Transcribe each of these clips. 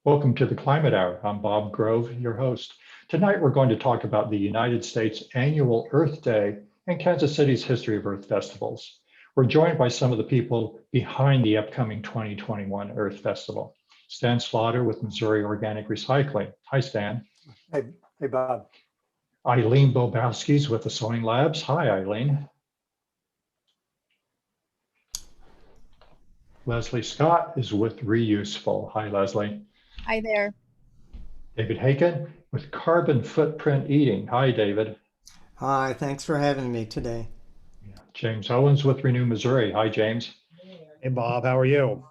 Welcome to the Climate Hour. I'm Bob Grove, your host. Tonight, we're going to talk about the United States annual Earth Day and Kansas City's history of Earth festivals. We're joined by some of the people behind the upcoming 2021 Earth Festival. Stan Slaughter with Missouri Organic Recycling. Hi, Stan. Hey, Bob. Eileen Bobowski's with the Sewing Labs. Hi, Eileen. Leslie Scott is with Re.Use.Full. Hi, Leslie. Hi there. David Hakan with Carbon Footprint Eating. Hi, David. Hi, thanks for having me today. James Owens with Renew Missouri. Hi, James. Hey, Bob, how are you?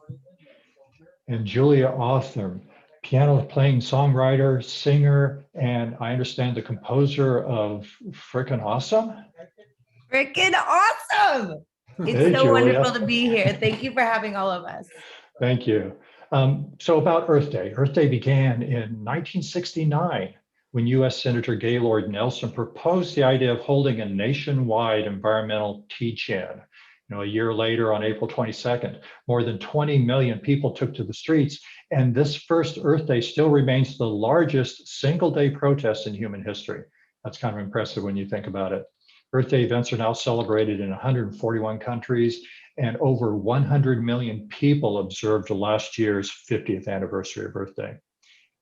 And Julia Otherm, piano playing songwriter, singer, and I understand the composer of Frickin' Awesome. Frickin' awesome. It's Hey, so Julia. wonderful to be here. Thank you for having all of us. Thank you. So about Earth Day. Earth Day began in 1969 when US Senator Gaylord Nelson proposed the idea of holding a nationwide environmental teach-in. A year later, on April 22nd, more than 20 million people took to the streets, and this first Earth Day still remains the largest single-day protest in human history. That's kind of impressive when you think about it. Earth Day events are now celebrated in 141 countries, and over 100 million people observed last year's 50th anniversary of Earth Day.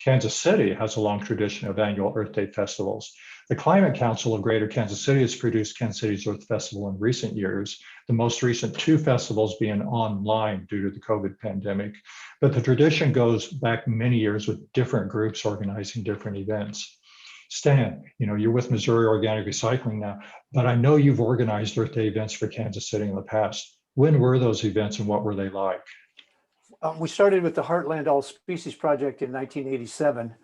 Kansas City has a long tradition of annual Earth Day festivals. The Climate Council of Greater Kansas City has produced Kansas City's Earth Festival in recent years, the most recent two festivals being online due to the COVID pandemic. But the tradition goes back many years with different groups organizing different events. Stan, you're with Missouri Organic Recycling now, but I know you've organized Earth Day events for Kansas City in the past. When were those events and what were they like? We started with the Heartland All Species Project in 1987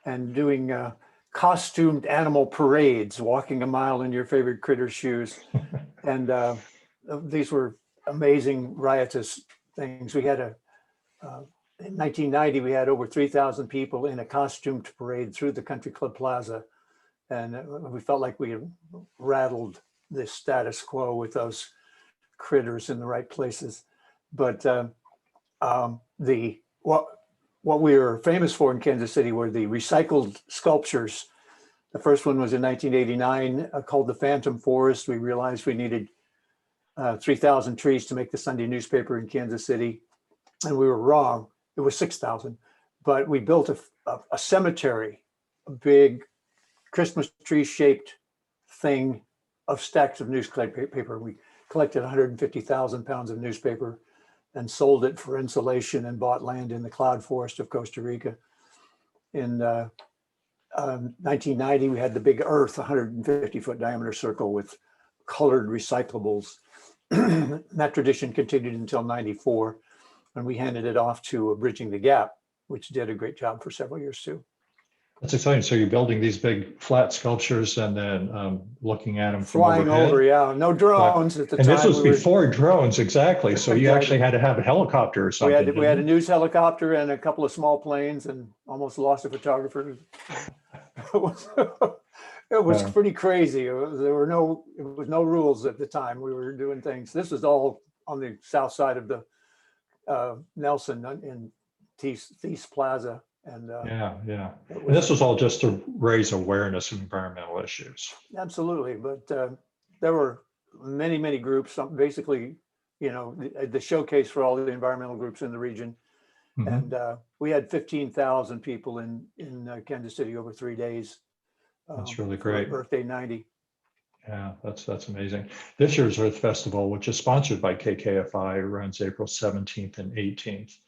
and doing costumed animal parades, walking a mile in your favorite critter's shoes. And these were amazing, riotous things. We had in 1990, we had over 3,000 people in a costumed parade through the Country Club Plaza. And we felt like we had rattled the status quo with those critters in the right places. But what we were famous for in Kansas City were the recycled sculptures. The first one was in 1989 called the Phantom Forest. We realized we needed 3,000 trees to make the Sunday newspaper in Kansas City. And we were wrong. It was 6,000. But we built a cemetery, a big Christmas tree shaped thing of stacks of newspaper. We collected 150,000 pounds of newspaper and sold it for insulation and bought land in the cloud forest of Costa Rica. In 1990, we had the big Earth, 150-foot diameter circle with colored recyclables. That tradition continued until 94, when we handed it off to Bridging the Gap, which did a great job for several years too. That's exciting. So you're building these big flat sculptures and then looking at them from Flying overhead. over, yeah. No drones at the time. And this was before drones, exactly. So you actually had to have a helicopter or something. We had a news helicopter and a couple of small planes and almost lost a photographer. It was pretty crazy. There was no rules at the time. We were doing things. This was all on the south side of the Nelson in Thies Plaza. And yeah. And this was all just to raise awareness of environmental issues. Absolutely. But there were many groups, basically, the showcase for all the environmental groups in the region. Mm-hmm. And we had 15,000 people in Kansas City over 3 days. That's really great. Earth Day 90. Yeah, that's amazing. This year's Earth Festival, which is sponsored by KKFI, runs April 17th and 18th.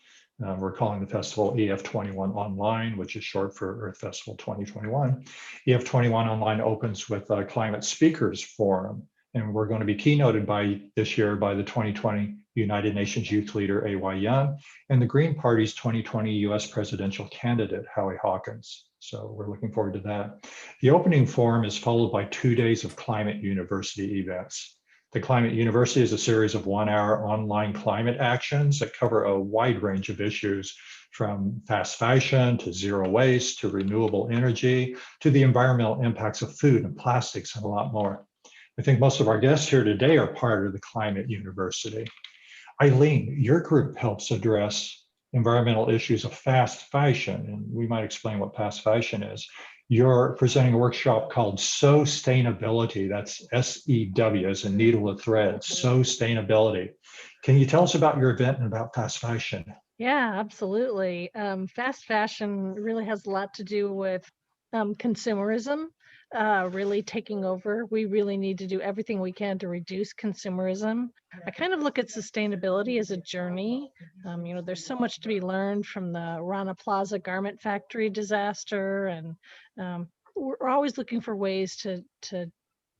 We're calling the festival EF21 Online, which is short for Earth Festival 2021. EF21 Online opens with a Climate Speakers Forum, and we're going to be keynoted this year by the 2020 United Nations Youth Leader, A.Y. Young, and the Green Party's 2020 US presidential candidate, Howie Hawkins. So we're looking forward to that. The opening forum is followed by 2 days of Climate University events. The Climate University is a series of 1-hour online climate actions that cover a wide range of issues, from fast fashion to zero waste to renewable energy to the environmental impacts of food and plastics and a lot more. I think most of our guests here today are part of the Climate University. Eileen, your group helps address environmental issues of fast fashion, and we might explain what fast fashion is. You're presenting a workshop called Sustainability. That's SEW as a needle of thread, Sustainability. Can you tell us about your event and about fast fashion? Yeah, absolutely. Fast fashion really has a lot to do with consumerism really taking over. We really need to do everything we can to reduce consumerism. I kind of look at sustainability as a journey. There's so much to be learned from the Rana Plaza garment factory disaster, and we're always looking for ways to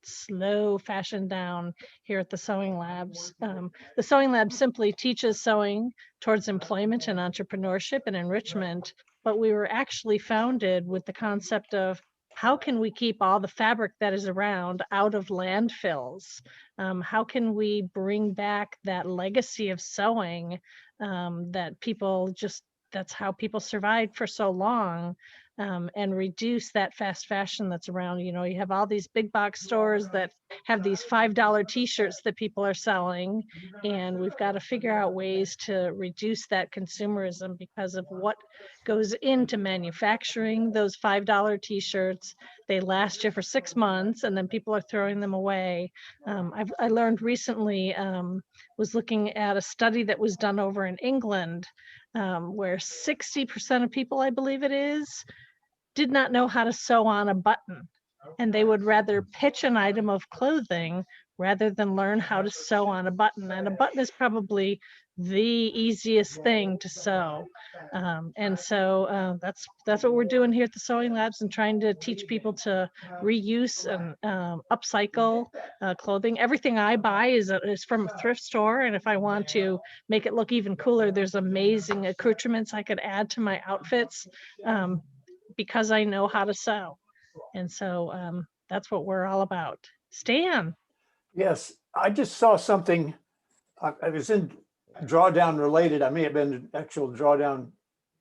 slow fashion down here at the Sewing Labs. The Sewing Lab simply teaches sewing towards employment and entrepreneurship and enrichment, but we were actually founded with the concept of how can we keep all the fabric that is around out of landfills? How can we bring back that legacy of sewing that people just, that's how people survived for so long, and reduce that fast fashion that's around. You have all these big box stores that have these $5 t-shirts that people are selling, and we've got to figure out ways to reduce that consumerism because of what goes into manufacturing those $5 t-shirts. They last you for 6 months and then people are throwing them away. I learned recently, was looking at a study that was done over in England, where 60% of people, I believe it is, did not know how to sew on a button, and they would rather pitch an item of clothing rather than learn how to sew on a button. And a button is probably the easiest thing to sew. That's what we're doing here at the Sewing Labs, and trying to teach people to reuse and upcycle clothing. Everything I buy is from a thrift store, and if I want to make it look even cooler, there's amazing accoutrements I could add to my outfits. Because I know how to sew. And so that's what we're all about. Stan. Yes, I just saw something. I was in Drawdown related. I may have been an actual Drawdown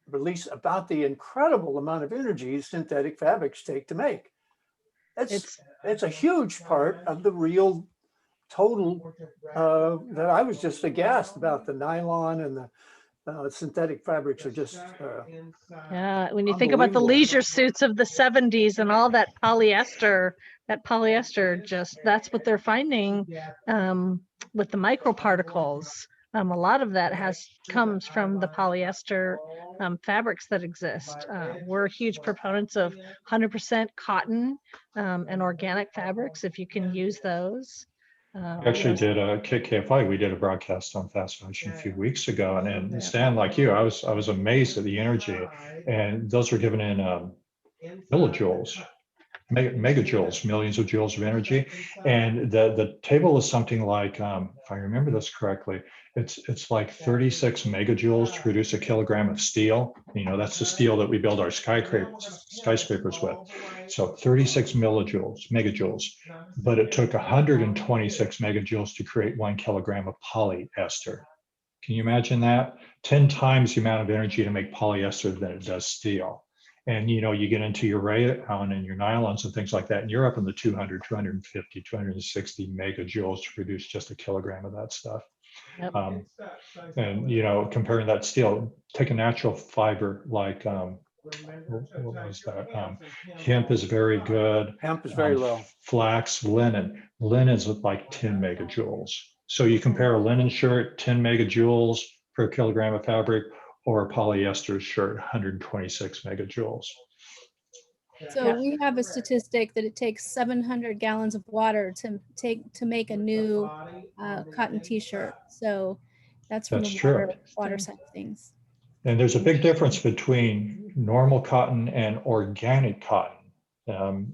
release about the incredible amount of energy synthetic fabrics take to make. It's a huge part of the real total that I was just aghast about. The nylon and the synthetic fabrics are just Yeah, when you think about the leisure suits of the 70s and all that polyester just, that's what they're finding with the microparticles. A lot of that comes from the polyester fabrics that exist. We're huge proponents of 100% cotton and organic fabrics, if you can use those. Actually did a KFI. We did a broadcast on fast fashion a few weeks ago, and Stan, like you, I was amazed at the energy, and those are given in millijoules, megajoules, millions of joules of energy, and the table is something like, if I remember this correctly, it's like 36 megajoules to produce a kilogram of steel. That's the steel that we build our skyscrapers with. So 36 megajoules, but it took 126 megajoules to create 1 kilogram of polyester. Can you imagine that? 10 times the amount of energy to make polyester than it does steel. And you get into your rayon and your nylons and things like that, and you're up in the 200, 250, 260 megajoules to produce just a kilogram of that stuff. Yep. And comparing that steel, take a natural fiber like what was that? Hemp is very good. Hemp is very low. Flax, linen's like 10 megajoules. So you compare a linen shirt, 10 megajoules per kilogram of fabric, or a polyester shirt, 126 megajoules. So we have a statistic that it takes 700 gallons of water to make a new cotton t-shirt. So that's from the water side of things. And there's a big difference between normal cotton and organic cotton.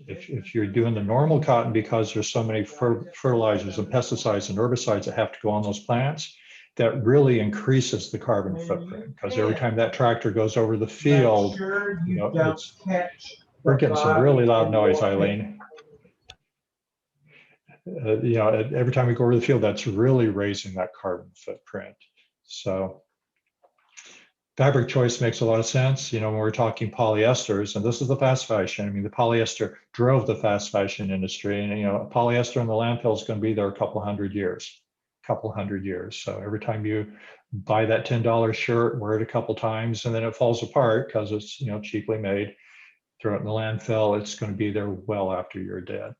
If you're doing the normal cotton, because there's so many fertilizers and pesticides and herbicides that have to go on those plants, that really increases the carbon footprint, because every time that tractor goes over the field, we're getting some really loud noise, Eileen. Every time we go over the field, that's really raising that carbon footprint. So fabric choice makes a lot of sense. When we're talking polyesters, and this is the fast fashion, I mean, the polyester drove the fast fashion industry, and polyester in the landfill is going to be there a couple 100 years. couple hundred years. So every time you buy that $10 shirt, wear it a couple times, and then it falls apart because it's, you know, cheaply made, throw it in the landfill, it's going to be there well after you're dead.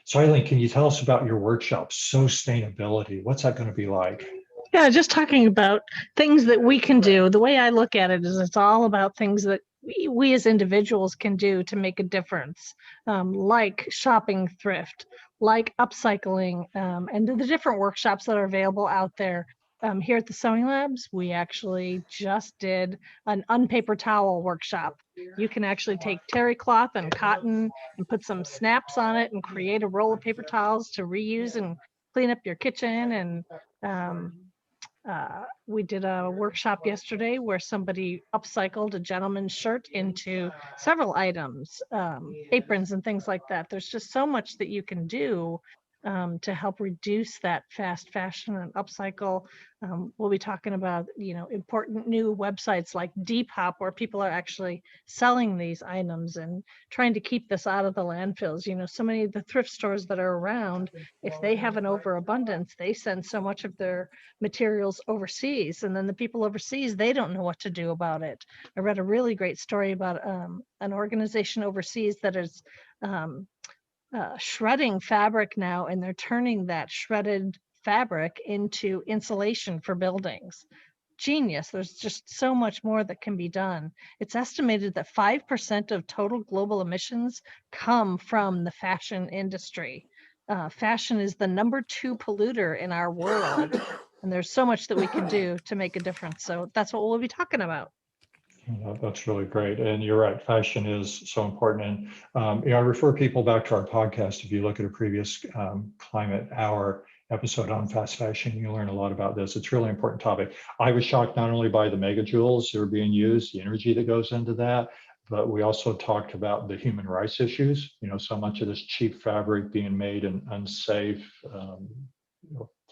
So Eileen, can you tell us about your workshop, sustainability? What's that going to be like? Yeah, just talking about things that we can do. The way I look at it is it's all about things that we as individuals can do to make a difference, like shopping thrift, like upcycling, and the different workshops that are available out there. Here at the Sewing Labs, we actually just did an unpaper towel workshop. You can actually take terry cloth and cotton and put some snaps on it and create a roll of paper towels to reuse and clean up your kitchen. And we did a workshop yesterday where somebody upcycled a gentleman's shirt into several items, aprons and things like that. There's just so much that you can do to help reduce that fast fashion and upcycle. We'll be talking about, you know, important new websites like Depop, where people are actually selling these items and trying to keep this out of the landfills. You know, so many of the thrift stores that are around, if they have an overabundance, they send so much of their materials overseas, and then the people overseas, they don't know what to do about it. I read a really great story about an organization overseas that is shredding fabric now, and they're turning that shredded fabric into insulation for buildings. Genius. There's just so much more that can be done. It's estimated that 5% of total global emissions come from the fashion industry. Fashion is the #2 polluter in our world, and there's so much that we can do to make a difference. So that's what we'll be talking about. That's really great. And you're right, fashion is so important. And you know, I refer people back to our podcast. If you look at a previous Climate Hour episode on fast fashion, you learn a lot about this. It's a really important topic. I was shocked not only by the mega jewels that are being used, the energy that goes into that, but we also talked about the human rights issues. You know, so much of this cheap fabric being made in unsafe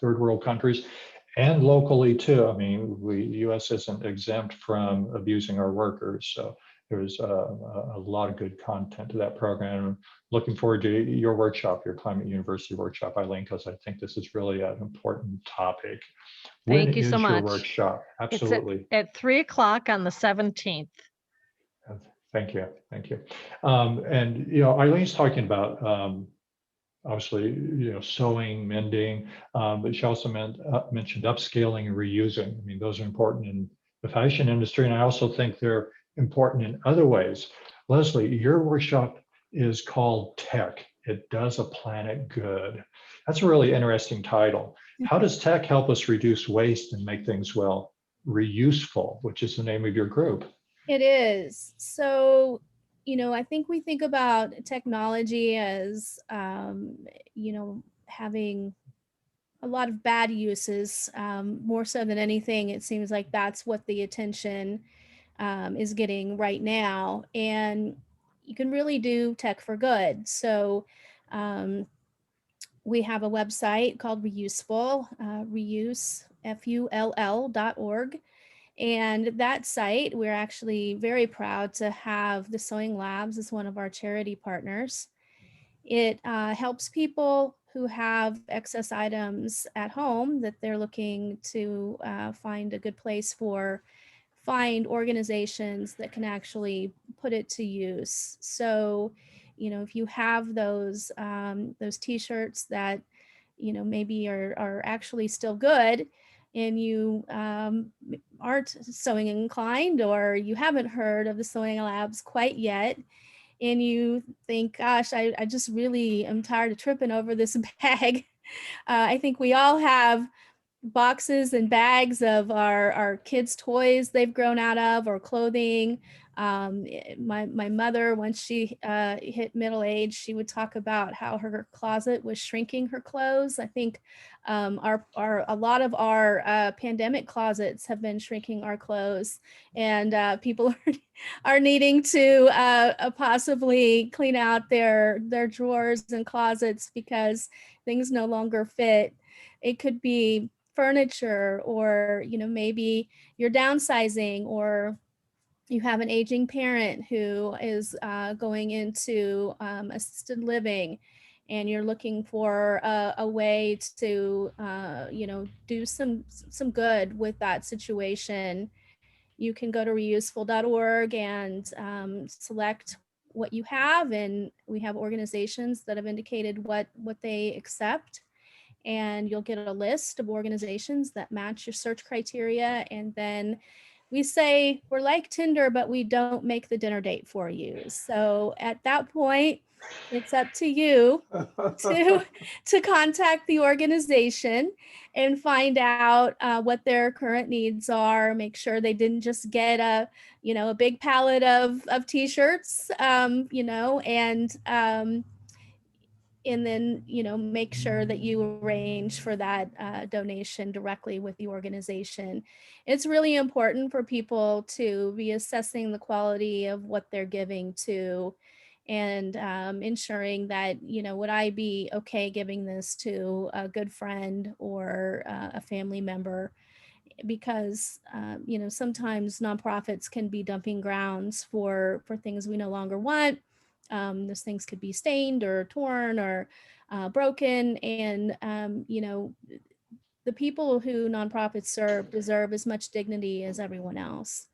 third world countries. And locally too. I mean, the U.S. isn't exempt from abusing our workers. So there's a lot of good content to that program. I'm looking forward to your workshop, your Climate University workshop, Eileen, because I think this is really an important topic. Thank you so When is your much. workshop? Absolutely. It's at 3 o'clock on the 17th. Thank you. Thank you. And, you know, Eileen's talking about obviously, you know, sewing, mending, but she also mentioned upscaling and reusing. I mean, those are important in the fashion industry, and I also think they're important in other ways. Leslie, your workshop is called Tech. It Does a Planet Good. That's a really interesting title. How does tech help us reduce waste and make things, well, Re.Use.Full, which is the name of your group? It is. So, you know, I think we think about technology as, you know, having a lot of bad uses, more so than anything. It seems like that's what the attention is getting right now. And you can really do tech for good. So we have a website called Re.Use.Full, Reuse.Full.org. And that site, we're actually very proud to have the Sewing Labs as one of our charity partners. It helps people who have excess items at home that they're looking to find a good place for, find organizations that can actually put it to use. So, you know, if you have those t-shirts that, you know, maybe are actually still good, and you aren't sewing inclined, or you haven't heard of the Sewing Labs quite yet, and you think, gosh, I just really am tired of tripping over this bag. I think we all have boxes and bags of our kids' toys they've grown out of, or clothing. My mother, once she hit middle age, she would talk about how her closet was shrinking her clothes. I think a lot of our pandemic closets have been shrinking our clothes, and people are needing to possibly clean out their drawers and closets because things no longer fit. It could be furniture, or, you know, maybe you're downsizing, or you have an aging parent who is going into assisted living, and you're looking for a way to, do some good with that situation, you can go to Re.Use.Full.org and select what you have. And we have organizations that have indicated what they accept. And you'll get a list of organizations that match your search criteria. And then we say, we're like Tinder, but we don't make the dinner date for you. So at that point, it's up to you to contact the organization and find out what their current needs are. Make sure they didn't just get a big pallet of t-shirts, and then make sure that you arrange for that donation directly with the organization. It's really important for people to be assessing the quality of what they're giving to, and ensuring that would I be okay giving this to a good friend or a family member, because sometimes nonprofits can be dumping grounds for things we no longer want. Those things could be stained or torn or broken. And, the people who nonprofits serve deserve as much dignity as everyone else.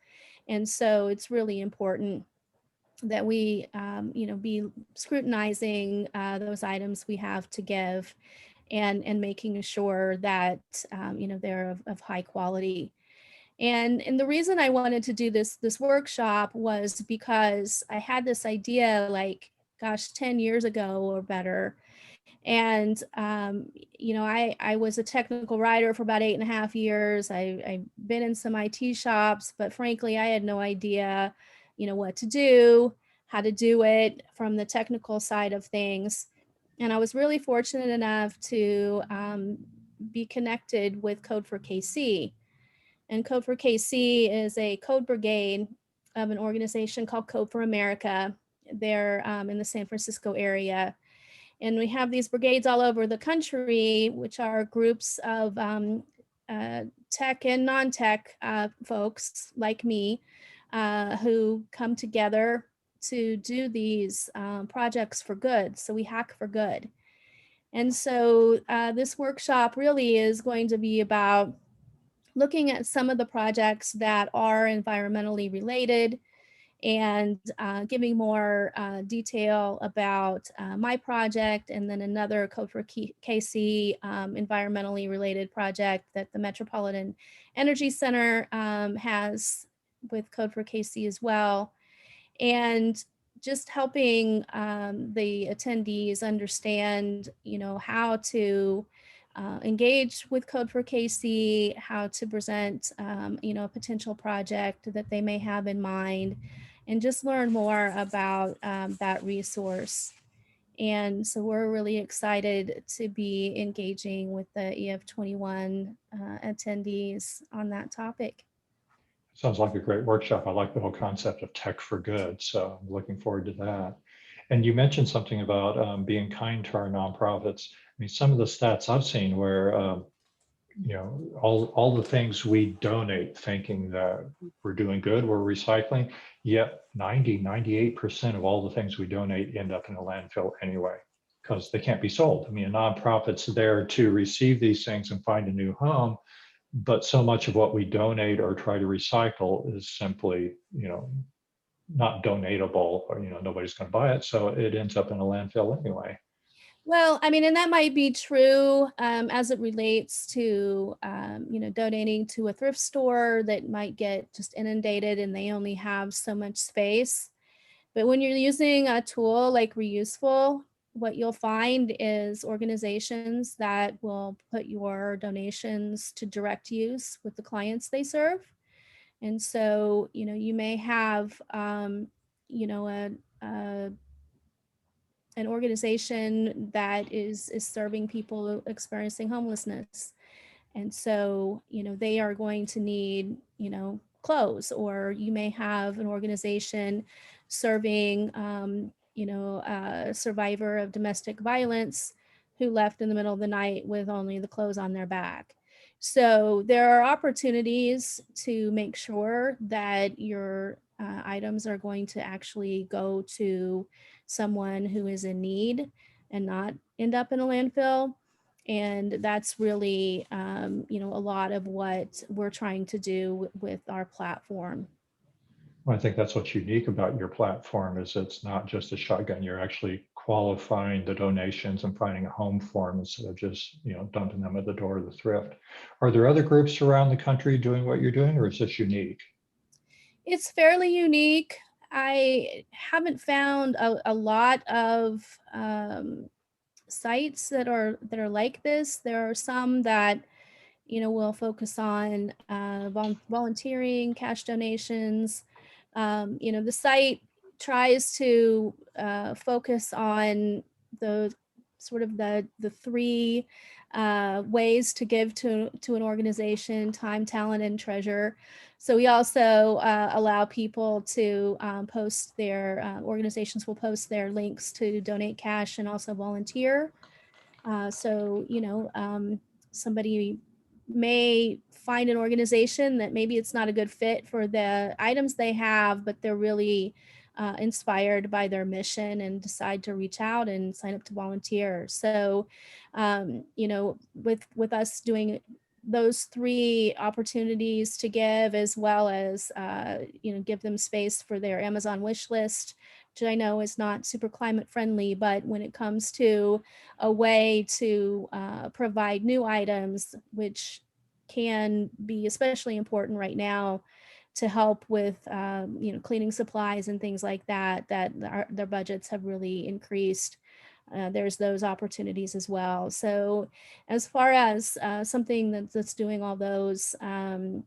And so it's really important that we, be scrutinizing those items we have to give, and making sure that, they're of high quality. And the reason I wanted to do this workshop was because I had this idea, like, gosh, 10 years ago or better. And, I was a technical writer for about 8.5 years. I've been in some IT shops, but frankly, I had no idea, what to do, how to do it from the technical side of things. And I was really fortunate enough to be connected with Code for KC. And Code for KC is a code brigade of an organization called Code for America. They're in the San Francisco area. And we have these brigades all over the country, which are groups of tech and non-tech folks like me, who come together to do these projects for good. So we hack for good. And so this workshop really is going to be about looking at some of the projects that are environmentally related, and giving more detail about my project, and then another Code for KC environmentally related project that the Metropolitan Energy Center has with Code for KC as well. And just helping the attendees understand, how to engage with Code for KC, how to present, a potential project that they may have in mind, and just learn more about that resource. And so we're really excited to be engaging with the EF21 attendees on that topic. Sounds like a great workshop. I like the whole concept of tech for good. So I'm looking forward to that. And you mentioned something about being kind to our nonprofits. I mean, some of the stats I've seen where, all the things we donate thinking that we're doing good, we're recycling, yet 98% of all the things we donate end up in a landfill anyway, because they can't be sold. I mean, a nonprofit's there to receive these things and find a new home, but so much of what we donate or try to recycle is simply, not donatable, or, nobody's going to buy it. So it ends up in a landfill anyway. Well, I mean, and that might be true as it relates to, donating to a thrift store that might get just inundated and they only have so much space. But when you're using a tool like Re.Use.Full, what you'll find is organizations that will put your donations to direct use with the clients they serve. And so, you may have, an organization that is serving people experiencing homelessness. And so, they are going to need, clothes, or you may have an organization serving, a survivor of domestic violence who left in the middle of the night with only the clothes on their back. So there are opportunities to make sure that your items are going to actually go to someone who is in need. and not end up in a landfill. And that's really, you know, a lot of what we're trying to do with our platform. Well, I think that's what's unique about your platform is it's not just a shotgun. You're actually qualifying the donations and finding a home for them instead of just, you know, dumping them at the door of the thrift. Are there other groups around the country doing what you're doing, or is this unique? It's fairly unique. I haven't found a lot of sites that are like this. There are some that, you know, will focus on volunteering, cash donations. You know, the site tries to focus on the sort of the three ways to give to an organization: time, talent, and treasure. So we also allow people to post their organizations will post their links to donate cash and also volunteer. So, you know, somebody may find an organization that maybe it's not a good fit for the items they have, but they're really inspired by their mission and decide to reach out and sign up to volunteer. So, you know, with us doing those three opportunities to give, as well as, you know, give them space for their Amazon wish list, which I know is not super climate friendly, but when it comes to a way to provide new items, which can be especially important right now to help with, you know, cleaning supplies and things like that, their budgets have really increased. There's those opportunities as well. So as far as something that's doing all those,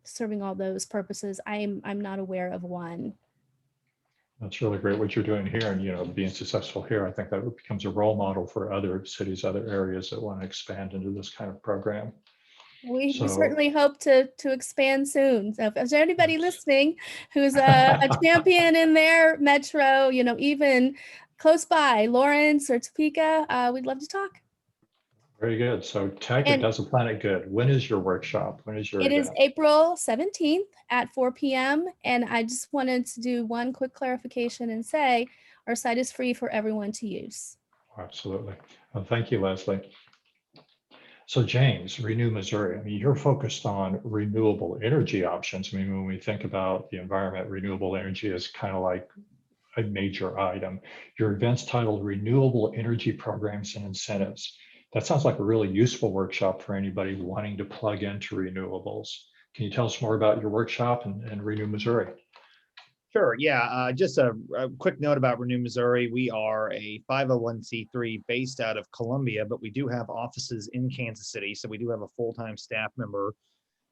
serving all those purposes, I'm not aware of one. That's really great what you're doing here, and, you know, being successful here. I think that becomes a role model for other cities, other areas that want to expand into this kind of program. We So certainly hope to expand soon. So if there's anybody listening who's a champion in their metro, you know, even close by, Lawrence or Topeka, we'd love to talk. very good. So tech, it And does the planet good. When is your workshop? When is your it is event? April 17th at 4 p.m. And I just wanted to do one quick clarification and say our site is free for everyone to use. Absolutely. Well, thank you, Leslie. So James, Renew Missouri, I mean, you're focused on renewable energy options. I mean, when we think about the environment, renewable energy is kind of like a major item. Your event's titled Renewable Energy Programs and Incentives. That sounds like a really useful workshop for anybody wanting to plug into renewables. Can you tell us more about your workshop and Renew Missouri? Sure. Yeah. Just a quick note about Renew Missouri. We are a 501c3 based out of Columbia, but we do have offices in Kansas City. So we do have a full-time staff member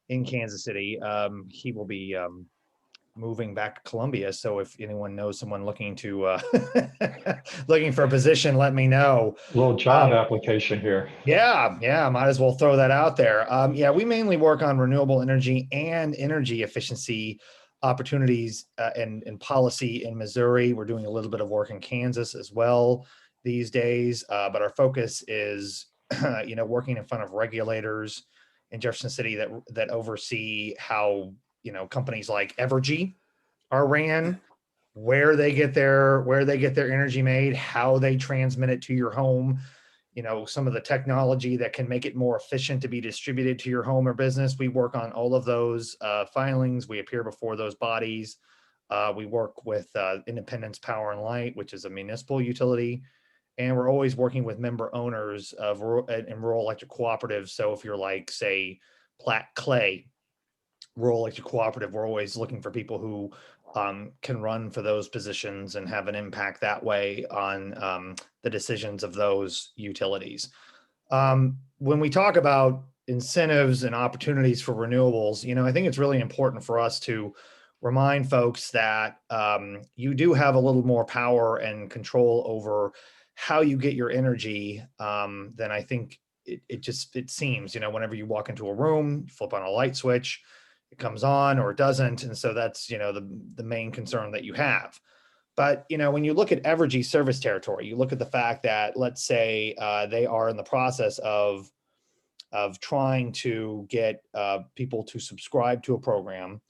in Kansas City. He will be moving back to Columbia. So if anyone knows someone looking to looking for a position, let me know. Little job application here. Yeah, might as well throw that out there. Yeah, we mainly work on renewable energy and energy efficiency opportunities and policy in Missouri. We're doing a little bit of work in Kansas as well these days, but our focus is, you know, working in front of regulators in Jefferson City that oversee how, you know, companies like Evergy are ran, where they get their energy made, how they transmit it to your home, you know, some of the technology that can make it more efficient to be distributed to your home or business. We work on all of those filings. We appear before those bodies. We work with Independence Power and Light, which is a municipal utility. And we're always working with member owners of rural electric cooperatives. So if you're like, say, Platte Clay Rural Electric Cooperative, we're always looking for people who can run for those positions and have an impact that way on the decisions of those utilities. When we talk about incentives and opportunities for renewables, you know, I think it's really important for us to remind folks that you do have a little more power and control over how you get your energy than I think it seems. You know, whenever you walk into a room, you flip on a light switch, it comes on or it doesn't. And so that's, you know, the main concern that you have. But, you know, when you look at Evergy service territory, you look at the fact that, let's say they are in the process of trying to get people to subscribe to a program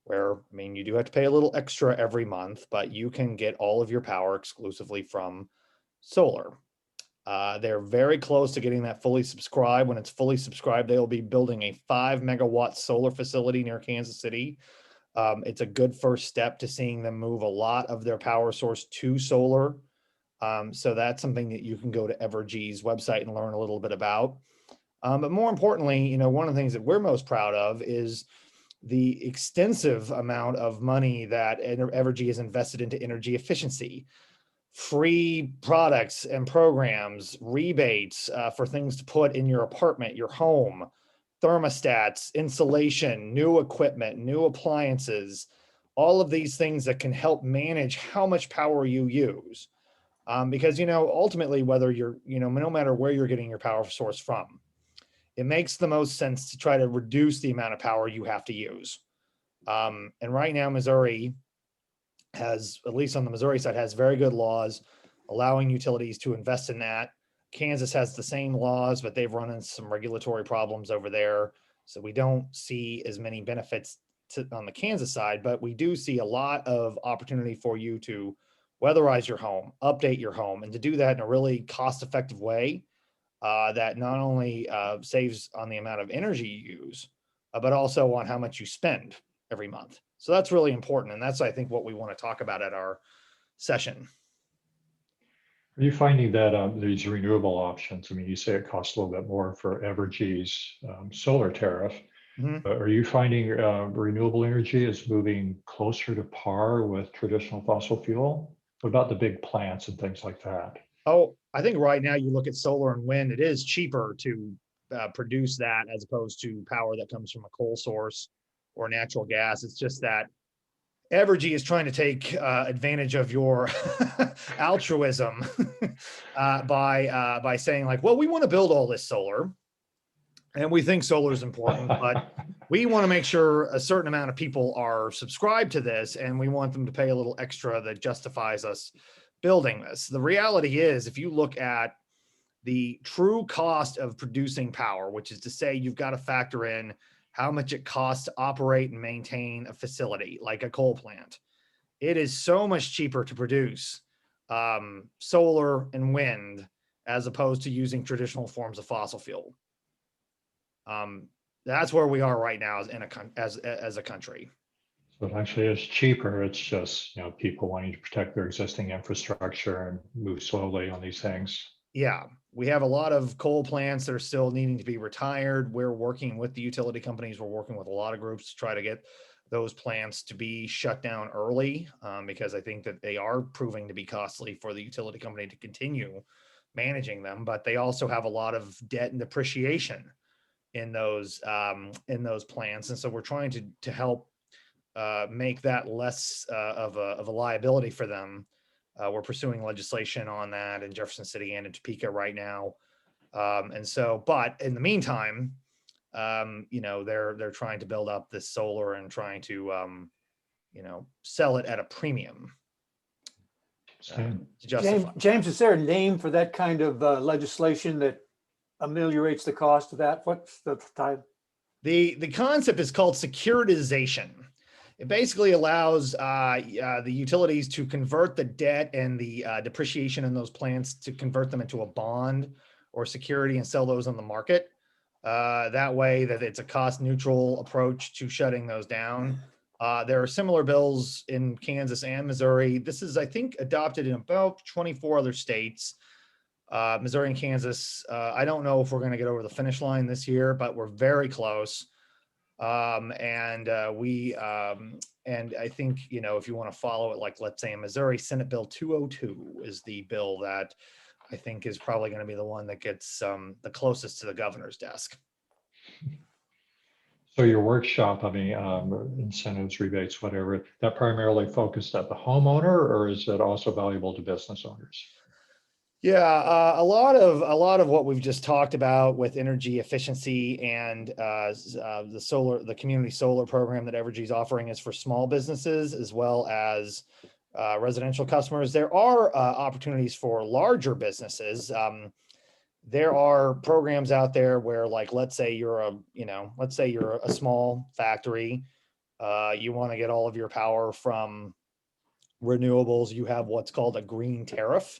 where, I mean, you do have to pay a little extra every month, but you can get all of your power exclusively from solar. They're very close to getting that fully subscribed. When it's fully subscribed, they will be building a 5 megawatt solar facility near Kansas City. It's a good first step to seeing them move a lot of their power source to solar. So that's something that you can go to Evergy's website and learn a little bit about. But more importantly, you know, one of the things that we're most proud of is the extensive amount of money that Evergy has invested into energy efficiency, free products and programs, rebates for things to put in your apartment, your home, thermostats, insulation, new equipment, new appliances, all of these things that can help manage how much power you use. Because, you know, ultimately, whether you're, you know, no matter where you're getting your power source from, it makes the most sense to try to reduce the amount of power you have to use. And right now, Missouri has, at least on the Missouri side, has very good laws allowing utilities to invest in that. Kansas has the same laws, but they've run into some regulatory problems over there. So we don't see as many benefits on the Kansas side, but we do see a lot of opportunity for you to weatherize your home, update your home, and to do that in a really cost-effective way that not only saves on the amount of energy you use, but also on how much you spend every month. So that's really important. And that's, I think, what we want to talk about at our session. Are you finding that these renewable options, I mean, you say it costs a little bit more for Evergy's solar tariff. Are you finding renewable energy is moving closer to par with traditional fossil fuel? What about the big plants and things like that? Oh, I think right now you look at solar and wind, it is cheaper to produce that as opposed to power that comes from a coal source or natural gas. It's just that Evergy is trying to take advantage of your altruism by saying like, well, we want to build all this solar and we think solar is important, but we want to make sure a certain amount of people are subscribed to this and we want them to pay a little extra that justifies us building this. The reality is, if you look at the true cost of producing power, which is to say you've got to factor in how much it costs to operate and maintain a facility like a coal plant, it is so much cheaper to produce solar and wind as opposed to using traditional forms of fossil fuel. That's where we are right now as a country. So it actually is cheaper. It's just, you know, people wanting to protect their existing infrastructure and move slowly on these things. Yeah, we have a lot of coal plants that are still needing to be retired. We're working with the utility companies. We're working with a lot of groups to try to get those plants to be shut down early because I think that they are proving to be costly for the utility company to continue managing them. But they also have a lot of debt and depreciation in those plants, and so we're trying to help make that less of a liability for them. We're pursuing legislation on that in Jefferson City and in Topeka right now. And so, but in the meantime, you know, they're trying to build up this solar and trying to, you know, sell it at a premium. To justify. James, is there a name for that kind of legislation that ameliorates the cost of that? What's the title? The concept is called securitization. It basically allows the utilities to convert the debt and the depreciation in those plants to convert them into a bond or security and sell those on the market. That way that it's a cost neutral approach to shutting those down. There are similar bills in Kansas and Missouri. This is, I think, adopted in about 24 other states. Missouri and Kansas, I don't know if we're going to get over the finish line this year, but we're very close. And I think, you know, if you want to follow it, like, let's say in Missouri, Senate Bill 202 is the bill that I think is probably going to be the one that gets the closest to the governor's desk. So your workshop, I mean, incentives, rebates, whatever, that primarily focused at the homeowner, or is it also valuable to business owners? Yeah, a lot of what we've just talked about with energy efficiency and the community solar program that Evergy is offering is for small businesses as well as residential customers. There are opportunities for larger businesses. There are programs out there where, like, let's say you're a small factory, you want to get all of your power from renewables. You have what's called a green tariff.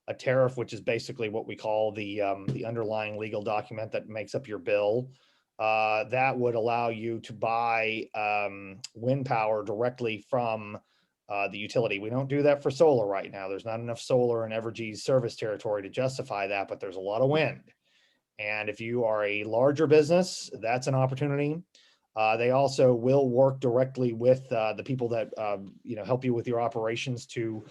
a tariff, which is basically what we call the underlying legal document that makes up your bill. That would allow you to buy wind power directly from the utility. We don't do that for solar right now. There's not enough solar in Evergy's service territory to justify that, but there's a lot of wind. And if you are a larger business, that's an opportunity. They also will work directly with the people that help you with your operations to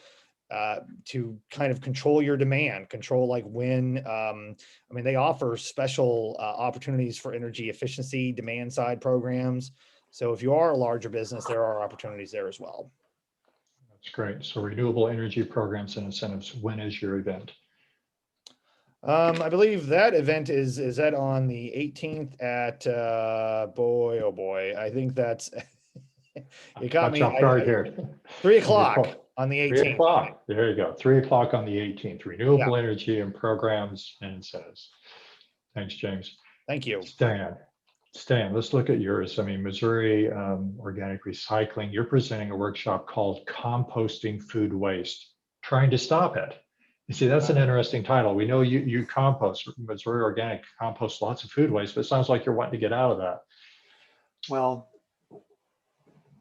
kind of control your demand, control like when. I mean, they offer special opportunities for energy efficiency, demand side programs. So if you are a larger business, there are opportunities there as well. That's great. So renewable energy programs and incentives. When is your event? I believe that event is that on the 18th at boy, oh boy, I think that's it got me off guard here. 3 o'clock on the 18th. 3 o'clock. There you go. 3 o'clock on the 18th. Renewable energy and programs and incentives. Thanks, James. Thank you. Stan, let's look at yours. I mean, Missouri Organic Recycling, you're presenting a workshop called Composting Food Waste, trying to stop it. You see, that's an interesting title. We know you compost, Missouri Organic composts lots of food waste, but it sounds like you're wanting to get out of that. Well,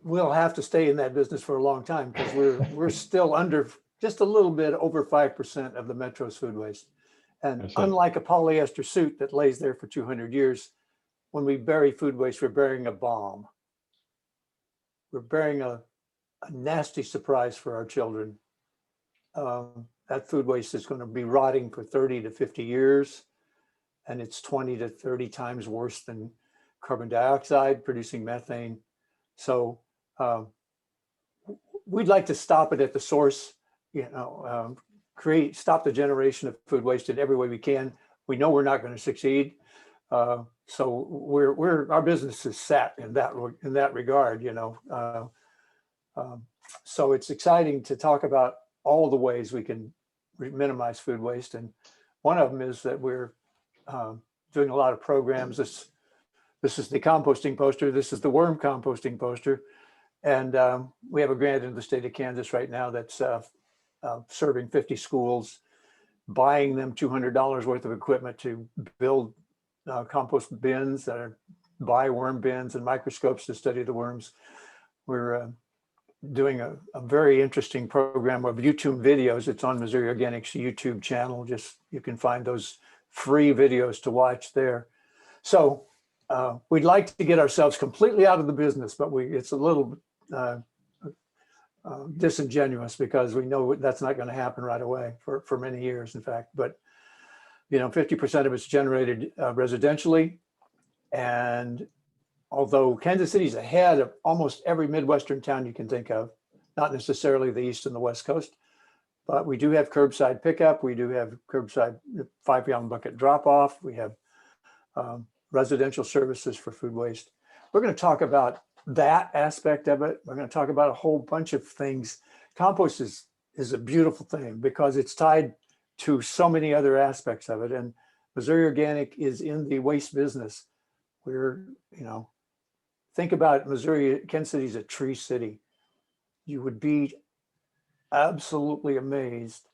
we'll have to stay in that business for a long time because we're still under just a little bit over 5% of the metro's food waste. And unlike a polyester suit that lays there for 200 years, when we bury food waste, we're burying a bomb. We're burying a nasty surprise for our children. That food waste is going to be rotting for 30 to 50 years, and it's 20 to 30 times worse than carbon dioxide, producing methane. So we'd like to stop it at the source, stop the generation of food waste in every way we can. We know we're not going to succeed. So our business is set in that regard, so it's exciting to talk about all the ways we can minimize food waste. And one of them is that we're doing a lot of programs. This is the composting poster. This is the worm composting poster. And we have a grant in the state of Kansas right now that's serving 50 schools, buying them $200 worth of equipment to build compost bins that buy worm bins and microscopes to study the worms. We're doing a very interesting program of YouTube videos. It's on Missouri Organic's YouTube channel. You can find those free videos to watch there. So we'd like to get ourselves completely out of the business, but it's a little disingenuous because we know that's not going to happen right away for many years, in fact. But 50% of it's generated residentially, and although Kansas City's ahead of almost every Midwestern town you can think of, not necessarily the East and the West Coast, but we do have curbside pickup. We do have curbside 5-gallon bucket drop off. We have residential services for food waste. We're going to talk about that aspect of it. We're going to talk about a whole bunch of things. Compost is a beautiful thing because it's tied to so many other aspects of it. And Missouri Organic is in the waste business. We're, think about Missouri, Kansas City is a tree city. You would be absolutely amazed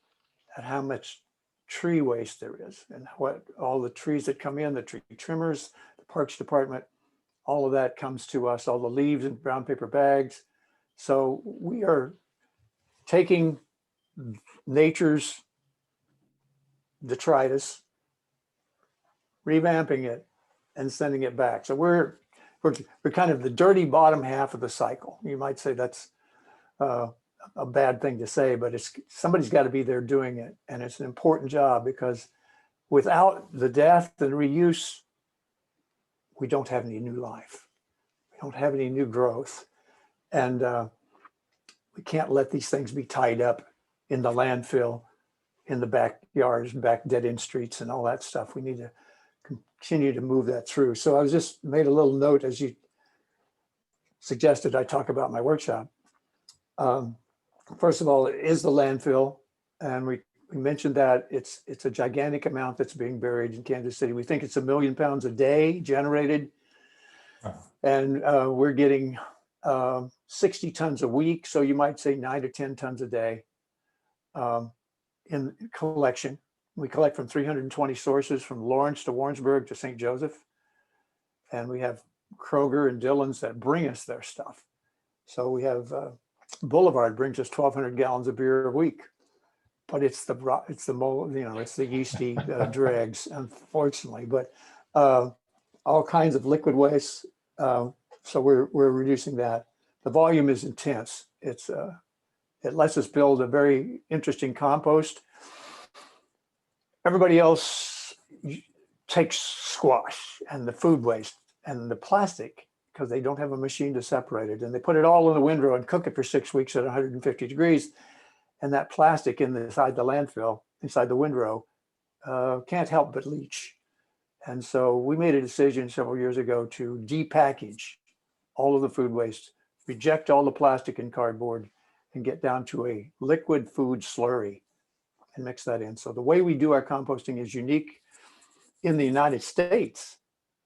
at how much tree waste there is and what all the trees that come in, the tree trimmers, the parks department, all of that comes to us, all the leaves in brown paper bags. So we are taking nature's detritus, revamping it, and sending it back. So we're kind of the dirty bottom half of the cycle. You might say that's a bad thing to say, but somebody's got to be there doing it, and it's an important job because without the death and reuse, we don't have any new life. We don't have any new growth, and we can't let these things be tied up in the landfill, in the backyards, back dead-end streets, and all that stuff. We need to continue to move that through. So I was just made a little note as you suggested I talk about my workshop. First of all, it is the landfill, and we mentioned that it's a gigantic amount that's being buried in Kansas City. We think it's 1 million pounds a day generated, and we're getting 60 tons a week. So you might say 9 to 10 tons a day. in collection. We collect from 320 sources from Lawrence to Warrensburg to St. Joseph. And we have Kroger and Dillon's that bring us their stuff. So we have Boulevard brings us 1,200 gallons of beer a week. But it's the mold, it's the yeasty dregs, unfortunately. But all kinds of liquid waste. So we're reducing that. The volume is intense. It lets us build a very interesting compost. Everybody else takes squash and the food waste and the plastic because they don't have a machine to separate it. And they put it all in the windrow and cook it for 6 weeks at 150 degrees. And that plastic inside the landfill, inside the windrow, can't help but leach. And so we made a decision several years ago to depackage all of the food waste, reject all the plastic and cardboard, and get down to a liquid food slurry and mix that in. So the way we do our composting is unique in the United States.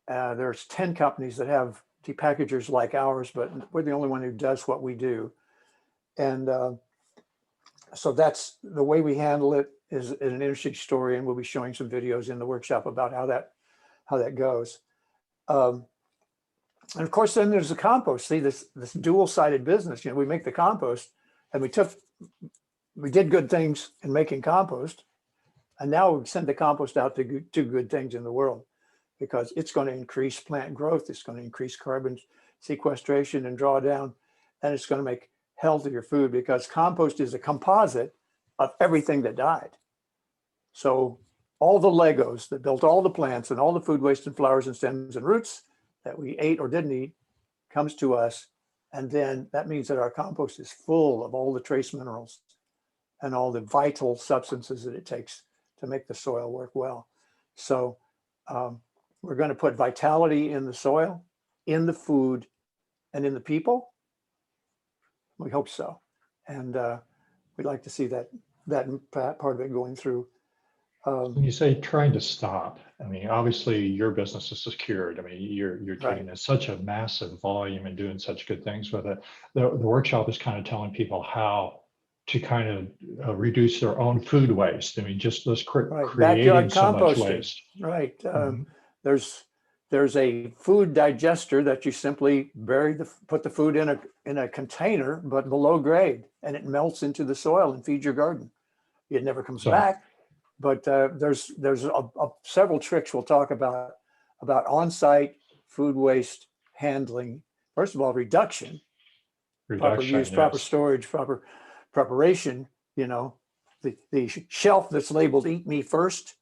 There's 10 companies that have depackagers like ours, but we're the only one who does what we do. And so that's the way we handle it is an interesting story. And we'll be showing some videos in the workshop about how that goes. And of course, then there's the compost. See, this dual-sided business, we make the compost and we did good things in making compost. And now we send the compost out to do good things in the world because it's going to increase plant growth. It's going to increase carbon sequestration and drawdown. And it's going to make healthier food because compost is a composite of everything that died. So all the Legos that built all the plants and all the food waste and flowers and stems and roots that we ate or didn't eat comes to us. And then that means that our compost is full of all the trace minerals and all the vital substances that it takes to make the soil work well. So we're going to put vitality in the soil, in the food, and in the people. We hope so. And we'd like to see that part of it going through. When you say trying to stop, I mean, obviously your business is secured. I mean, you're taking such a massive volume and doing such good things with it. The workshop is kind of telling people how to kind of reduce their own food waste. I mean, just this creating so much waste. Right. There's a food digester that you simply put the food in a container, but below grade, and it melts into the soil and feeds your garden. It never comes back. But there's several tricks we'll talk about on-site food waste handling. First of all, reduction, proper use, proper storage, proper preparation. The shelf that's labeled "Eat Me First"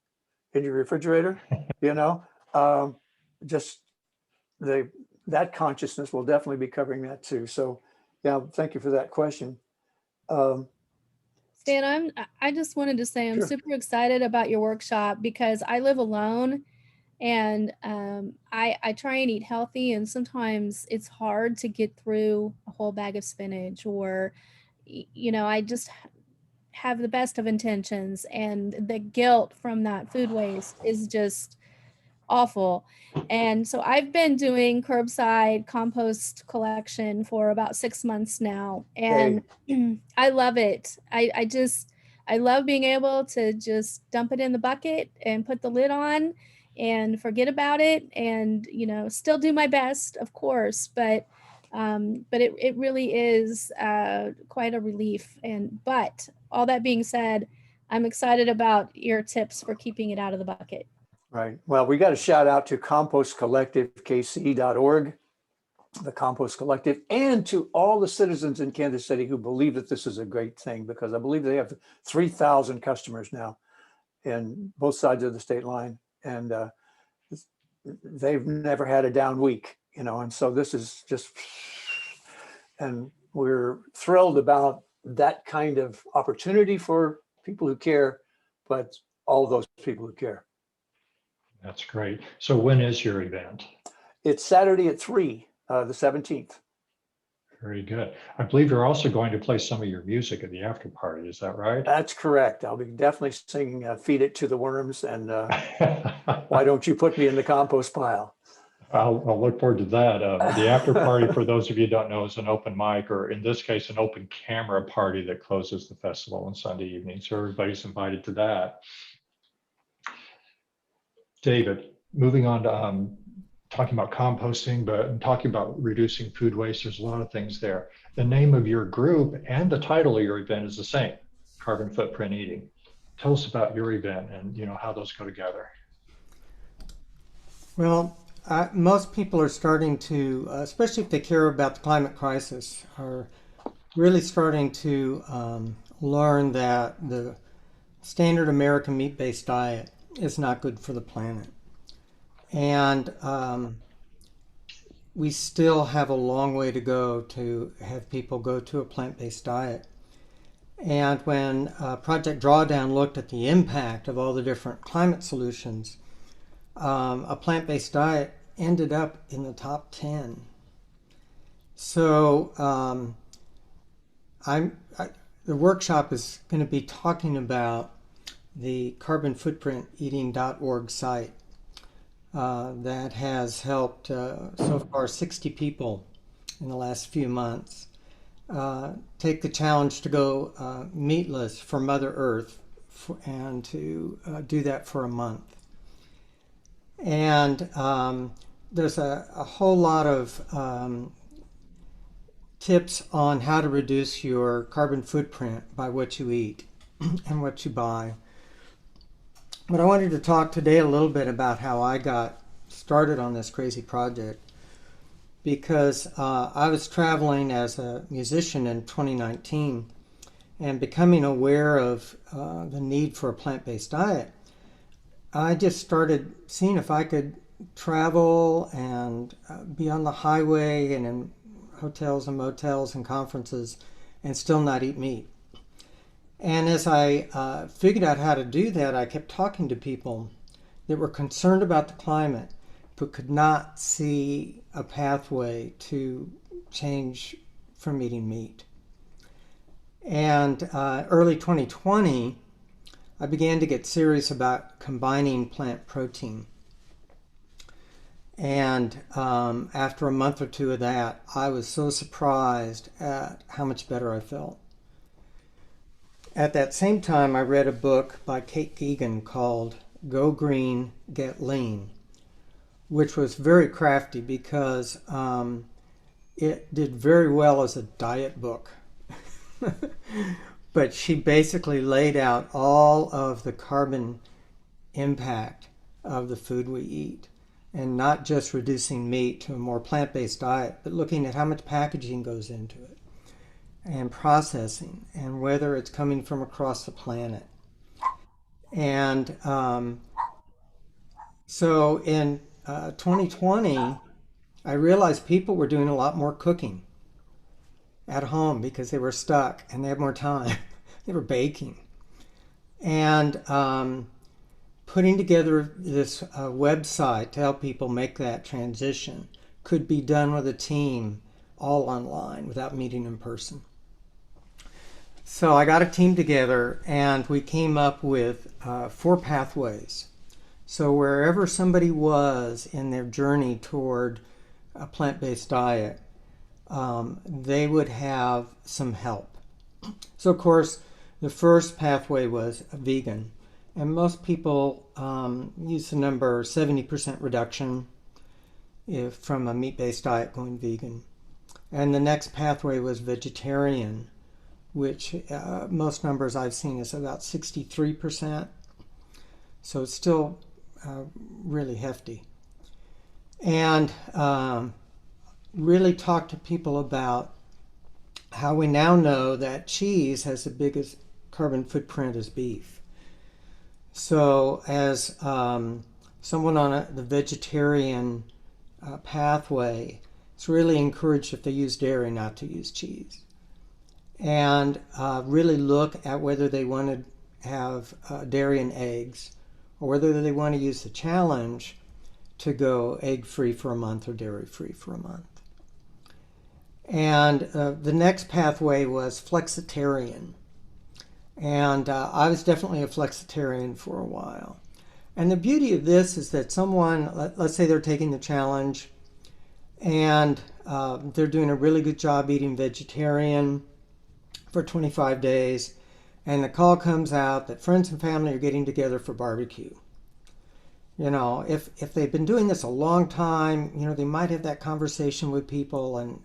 in your refrigerator. Just that consciousness will definitely be covering that too. So, yeah, thank you for that question. Stan, I just wanted to say I'm Sure. super excited about your workshop because I live alone and I try and eat healthy, and sometimes it's hard to get through a whole bag of spinach, or I just have the best of intentions, and the guilt from that food waste is just awful. And so I've been doing curbside compost collection for about 6 months now, and I love it. I love being able to just dump it in the bucket and put the lid on and forget about it, and still do my best, of course, but it really is quite a relief. But all that being said, I'm excited about your tips for keeping it out of the bucket. Right. Well, we got a shout out to compostcollectivekc.org, the Compost Collective, and to all the citizens in Kansas City who believe that this is a great thing, because I believe they have 3,000 customers now in both sides of the state line. And they've never had a down week, and so this is just, and we're thrilled about that kind of opportunity for people who care, but all those people who care. That's great. So when is your event? It's Saturday at 3, the 17th. Very good. I believe you're also going to play some of your music at the after party. Is that right? That's correct. I'll be definitely singing "Feed It to the Worms" and "Why Don't You Put Me in the Compost Pile." I'll look forward to that. The after party, for those of you who don't know, is an open mic, or in this case, an open camera party that closes the festival on Sunday evening. So everybody's invited to that. David, moving on to talking about composting, but talking about reducing food waste, there's a lot of things there. The name of your group and the title of your event is the same, Carbon Footprint Eating. Tell us about your event and how those go together. Well, most people are starting to, especially if they care about the climate crisis, are really starting to learn that the standard American meat-based diet is not good for the planet. And we still have a long way to go to have people go to a plant-based diet. And when Project Drawdown looked at the impact of all the different climate solutions, a plant-based diet ended up in the top 10. So the workshop is going to be talking about the carbonfootprinteating.org site that has helped so far 60 people in the last few months take the challenge to go meatless for Mother Earth and to do that for a month. And there's a whole lot of tips on how to reduce your carbon footprint by what you eat and what you buy. But I wanted to talk today a little bit about how I got started on this crazy project, because I was traveling as a musician in 2019 and becoming aware of the need for a plant-based diet. I just started seeing if I could travel and be on the highway and in hotels and motels and conferences and still not eat meat. And as I figured out how to do that, I kept talking to people that were concerned about the climate but could not see a pathway to change from eating meat. And early 2020, I began to get serious about combining plant protein. And after a month or two of that, I was so surprised at how much better I felt. At that same time, I read a book by Kate Geoghegan called Go Green, Get Lean, which was very crafty because it did very well as a diet book. But she basically laid out all of the carbon impact of the food we eat, and not just reducing meat to a more plant-based diet, but looking at how much packaging goes into it and processing and whether it's coming from across the planet. And so in 2020, I realized people were doing a lot more cooking at home because they were stuck and they had more time. They were baking. And putting together this website to help people make that transition could be done with a team all online without meeting in person. So I got a team together and we came up with 4 pathways. So wherever somebody was in their journey toward a plant-based diet, they would have some help. So of course, the first pathway was vegan. And most people use the number 70% reduction from a meat-based diet going vegan. And the next pathway was vegetarian, which most numbers I've seen is about 63%. So it's still really hefty. And really talk to people about how we now know that cheese has the biggest carbon footprint as beef. So as someone on the vegetarian pathway, it's really encouraged if they use dairy not to use cheese. And really look at whether they want to have dairy and eggs, or whether they want to use the challenge to go egg-free for a month or dairy-free for a month. And the next pathway was flexitarian. And I was definitely a flexitarian for a while. And the beauty of this is that someone, let's say they're taking the challenge and they're doing a really good job eating vegetarian for 25 days, and the call comes out that friends and family are getting together for barbecue. You know, if they've been doing this a long time, you know, they might have that conversation with people,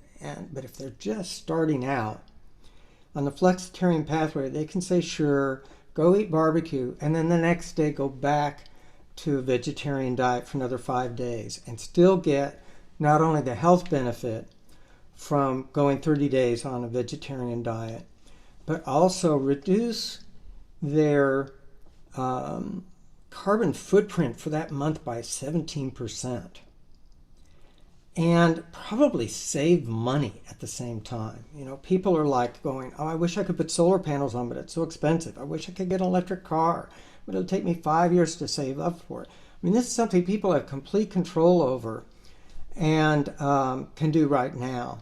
but if they're just starting out on the flexitarian pathway, they can say, sure, go eat barbecue, and then the next day go back to a vegetarian diet for another 5 days and still get not only the health benefit from going 30 days on a vegetarian diet, but also reduce their carbon footprint for that month by 17%. And probably save money at the same time. You know, people are like going, oh, I wish I could put solar panels on, but it's so expensive. I wish I could get an electric car, but it'll take me 5 years to save up for it. I mean, this is something people have complete control over and can do right now.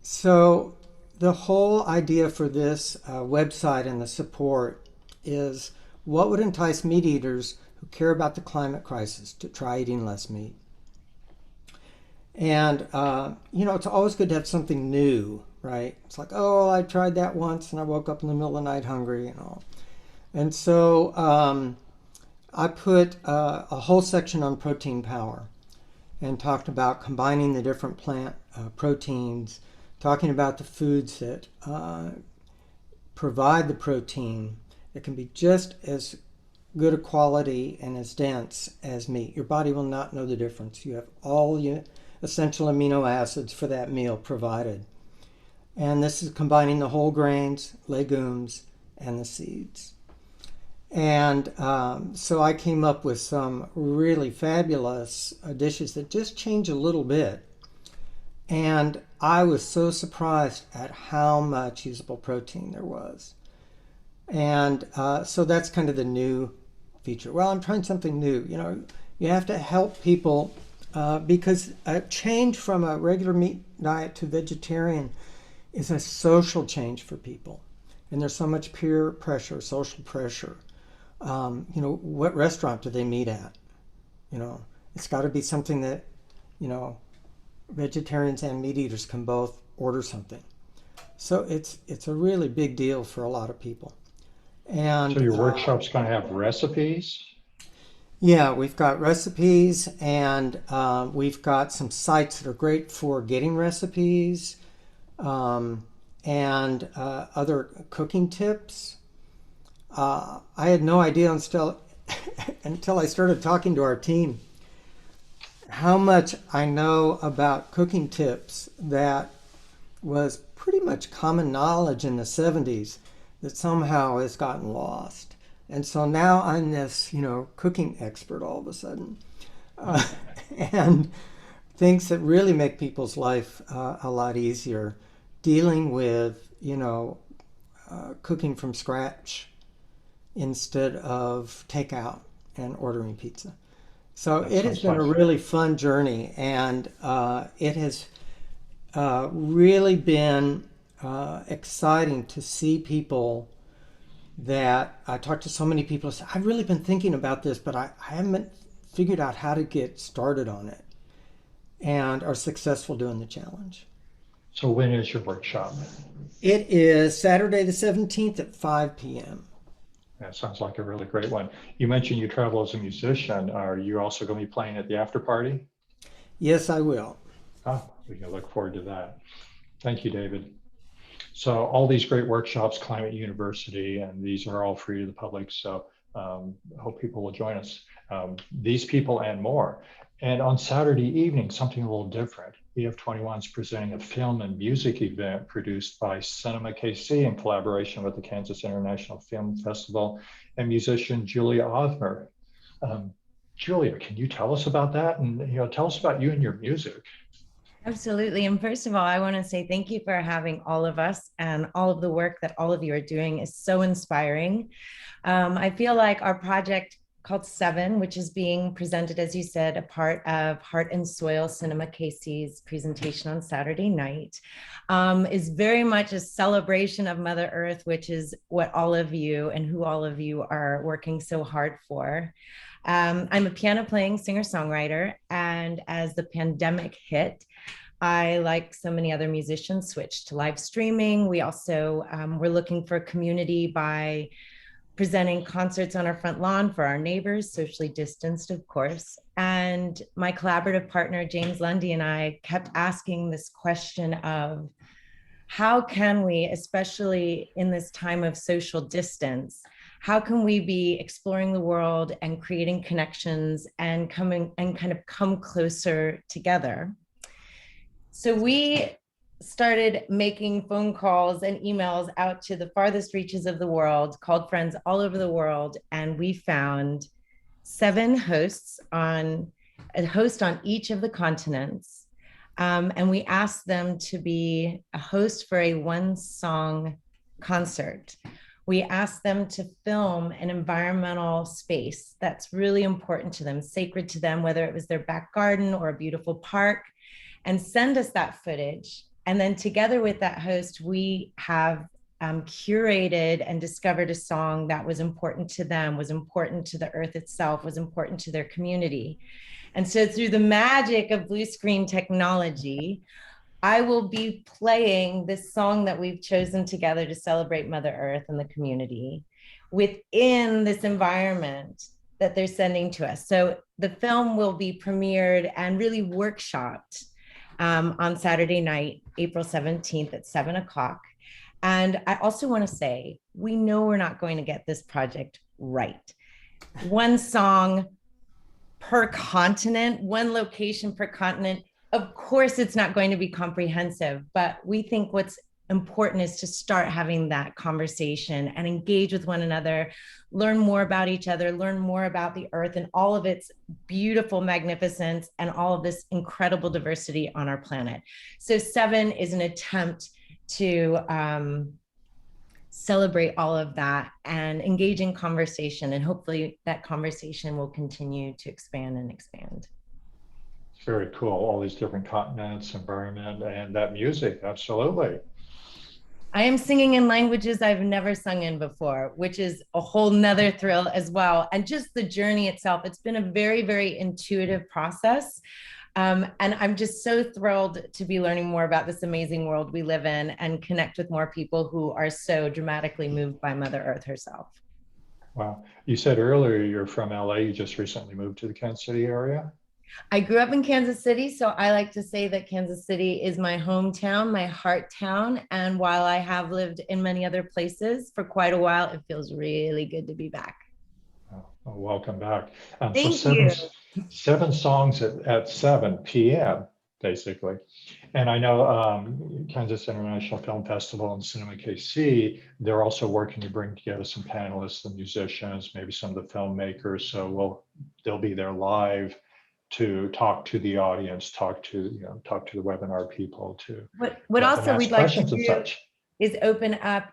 So the whole idea for this website and the support is what would entice meat eaters who care about the climate crisis to try eating less meat. And, you know, it's always good to have something new, right? It's like, oh, I tried that once and I woke up in the middle of the night hungry and all. And so I put a whole section on protein power and talked about combining the different plant proteins, talking about the foods that provide the protein that can be just as good a quality and as dense as meat. Your body will not know the difference. You have all your essential amino acids for that meal provided. And this is combining the whole grains, legumes, and the seeds. And so I came up with some really fabulous dishes that just change a little bit. And I was so surprised at how much usable protein there was. And so that's kind of the new feature. Well, I'm trying something new. You know, you have to help people because a change from a regular meat diet to vegetarian is a social change for people. And there's so much peer pressure, social pressure. You know, what restaurant do they meet at? You know, it's got to be something that, you know, vegetarians and meat eaters can both order something. So it's a really big deal for a lot of people. And so your workshop's going to have recipes? Yeah, we've got recipes, and we've got some sites that are great for getting recipes and other cooking tips. I had no idea until I started talking to our team how much I know about cooking tips that was pretty much common knowledge in the 70s that somehow has gotten lost. And so now I'm this, you know, cooking expert all of a sudden. And things that really make people's life a lot easier, dealing with, you know, cooking from scratch instead of takeout and ordering pizza. So it has been a really fun journey, and it has really been exciting to see people that I talked to so many people who say, I've really been thinking about this, but I haven't figured out how to get started on it, and are successful doing the challenge. So when is your workshop? It is Saturday the 17th at 5 p.m. That sounds like a really great one. You mentioned you travel as a musician. Are you also going to be playing at the after party? Yes, I will. Oh, we can look forward to that. Thank you, David. So all these great workshops, Climate University, and these are all free to the public. So I hope people will join us. These people and more. And on Saturday evening, something a little different. EF21 is presenting a film and music event produced by CinemaKC in collaboration with the Kansas International Film Festival and musician Julia Othmer. Julia, can you tell us about that? And tell us about you and your music. Absolutely. And first of all, I want to say thank you for having all of us, and all of the work that all of you are doing is so inspiring. I feel like our project called Seven, which is being presented, as you said, a part of Heart and Soil CinemaKC's presentation on Saturday night, is very much a celebration of Mother Earth, which is what all of you and who all of you are working so hard for. I'm a piano playing singer-songwriter, and as the pandemic hit, I, like so many other musicians, switched to live streaming. We also were looking for a community by presenting concerts on our front lawn for our neighbors, socially distanced, of course. And my collaborative partner, James Lundy, and I kept asking this question of how can we, especially in this time of social distance, how can we be exploring the world and creating connections and kind of come closer together? So we started making phone calls and emails out to the farthest reaches of the world, called friends all over the world, and we found 7 hosts a host on each of the continents. And we asked them to be a host for a 1-song concert. We asked them to film an environmental space that's really important to them, sacred to them, whether it was their back garden or a beautiful park, and send us that footage. And then together with that host, we have curated and discovered a song that was important to them, was important to the earth itself, was important to their community. And so through the magic of blue screen technology, I will be playing this song that we've chosen together to celebrate Mother Earth and the community within this environment that they're sending to us. So the film will be premiered and really workshopped on Saturday night, April 17th at 7 o'clock. And I also want to say, we know we're not going to get this project right. 1 song per continent, 1 location per continent. Of course, it's not going to be comprehensive, but we think what's important is to start having that conversation and engage with one another, learn more about each other, learn more about the earth and all of its beautiful magnificence and all of this incredible diversity on our planet. So 7 is an attempt to celebrate all of that and engage in conversation, and hopefully that conversation will continue to expand and expand. It's very cool, all these different continents, environment, and that music, absolutely. I am singing in languages I've never sung in before, which is a whole nother thrill as well. And just the journey itself, it's been a very, very intuitive process. And I'm just so thrilled to be learning more about this amazing world we live in and connect with more people who are so dramatically moved by Mother Earth herself. Wow. You said earlier you're from LA, you just recently moved to the Kansas City area? I grew up in Kansas City, so I like to say that Kansas City is my hometown, my heart town. And while I have lived in many other places for quite a while, it feels really good to be back. Oh, well, welcome back. Thank so you. 7 songs at 7 p.m. basically. And I know Kansas International Film Festival and CinemaKC, they're also working to bring together some panelists and musicians, maybe some of the filmmakers. So they'll be there live to talk to the audience, talk to the webinar people. What also we'd like to do is open up.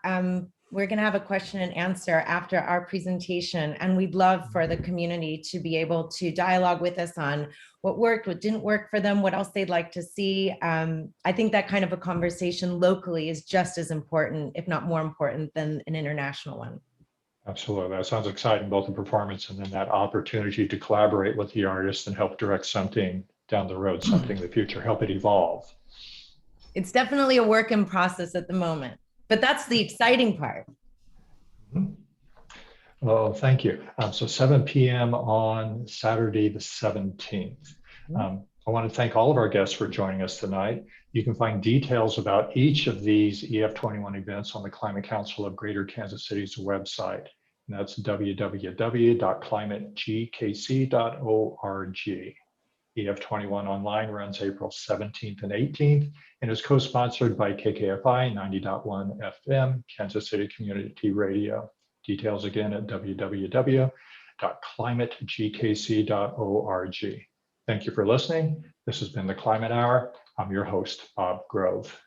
We're going to have a question and answer after our presentation, and we'd love for the community to be able to dialogue with us on what worked, what didn't work for them, what else they'd like to see. I think that kind of a conversation locally is just as important, if not more important, than an international one. Absolutely. That sounds exciting, both the performance and then that opportunity to collaborate with the artist and help direct something down the road, something in the future, help it evolve. It's definitely a work in process at the moment, but that's the exciting part. Mm-hmm. Well, thank you. So 7 p.m. on Saturday, the 17th. I want to thank all of our guests for joining us tonight. You can find details about each of these EF21 events on the Climate Council of Greater Kansas City's website. And that's www.climategkc.org. EF21 Online runs April 17th and 18th and is co-sponsored by KKFI 90.1 FM, Kansas City Community Radio. Details again at www.climategkc.org. Thank you for listening. This has been the Climate Hour. I'm your host, Bob Grove.